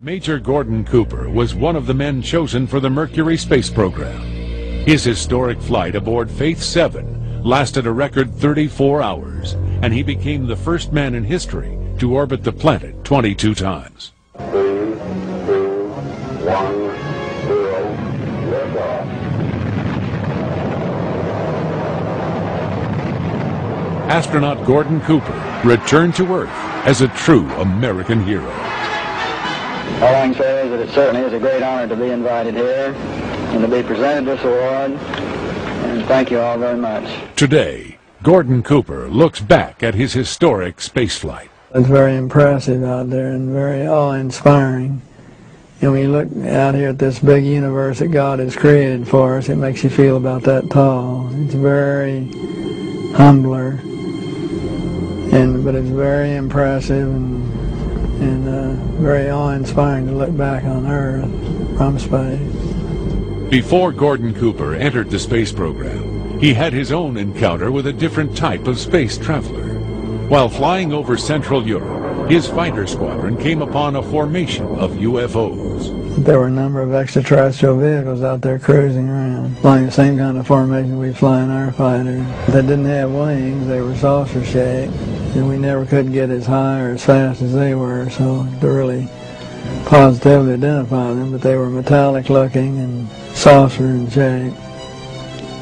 Major Gordon Cooper was one of the men chosen for the Mercury space program. His historic flight aboard Faith 7 lasted a record 34 hours, and he became the first man in history to orbit the planet 22 times. 3, 2, 1, 0, liftoff. Astronaut Gordon Cooper returned to Earth as a true American hero. All I can say is that it certainly is a great honor to be invited here and to be presented this award, and thank you all very much. Today, Gordon Cooper looks back at his historic spaceflight. It's very impressive out there and very awe-inspiring. And when you look out here at this big universe that God has created for us, it makes you feel about that tall. It's very humbler, but it's very impressive and very awe-inspiring to look back on Earth from space. Before Gordon Cooper entered the space program, he had his own encounter with a different type of space traveler. While flying over Central Europe, his fighter squadron came upon a formation of UFOs. There were a number of extraterrestrial vehicles out there cruising around, flying the same kind of formation we fly in our fighters. They didn't have wings, they were saucer-shaped, and we never could get as high or as fast as they were, so to really positively identify them, but they were metallic-looking and saucer in shape.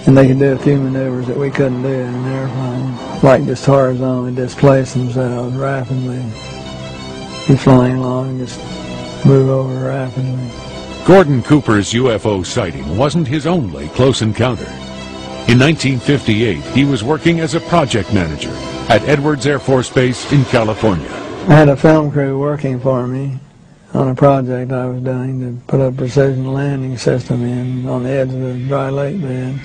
And they could do a few maneuvers that we couldn't do in an airplane, like just horizontally displace themselves rapidly, be flying along and just move over rapidly. Gordon Cooper's UFO sighting wasn't his only close encounter. In 1958, he was working as a project manager at Edwards Air Force Base in California. I had a film crew working for me on a project I was doing to put a precision landing system in on the edge of the dry lake bed.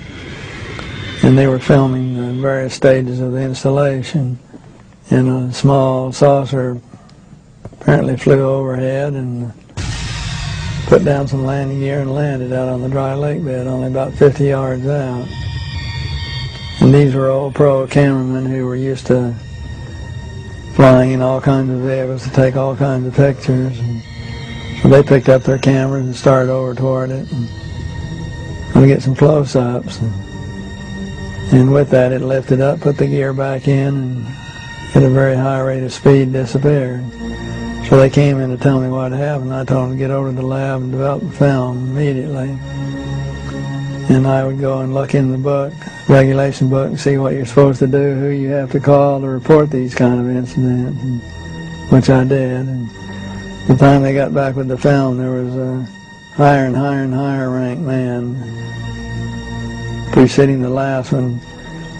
And they were filming the various stages of the installation. And a small saucer apparently flew overhead and put down some landing gear and landed out on the dry lake bed, only about 50 yards out. And these were old pro cameramen who were used to flying in all kinds of vehicles to take all kinds of pictures. And so they picked up their cameras and started over toward it and to get some close-ups. And with that, it lifted up, put the gear back in, and at a very high rate of speed disappeared. So they came in to tell me what happened. I told them to get over to the lab and develop the film immediately. And I would go and look in the book, regulation book, and see what you're supposed to do, who you have to call to report these kind of incidents, which I did. And by the time they got back with the film, there was a higher and higher and higher ranked man preceding the last one,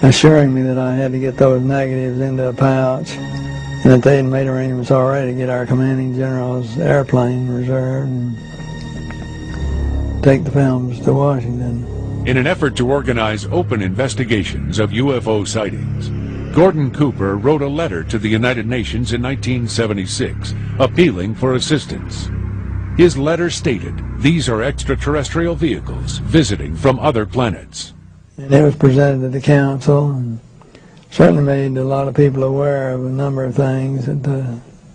assuring me that I had to get those negatives into a pouch and that they had made arrangements already to get our commanding general's airplane reserved and take the films to Washington. In an effort to organize open investigations of UFO sightings, Gordon Cooper wrote a letter to the United Nations in 1976, appealing for assistance. His letter stated, "These are extraterrestrial vehicles visiting from other planets." And it was presented to the council and certainly made a lot of people aware of a number of things that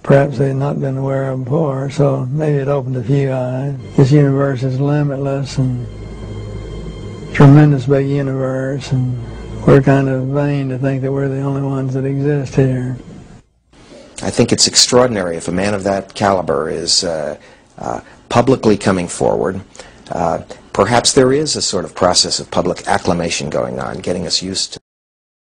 perhaps they had not been aware of before, so maybe it opened a few eyes. This universe is limitless and tremendous big universe, and we're kind of vain to think that we're the only ones that exist here. I think it's extraordinary if a man of that caliber is publicly coming forward. Perhaps there is a sort of process of public acclamation going on, getting us used to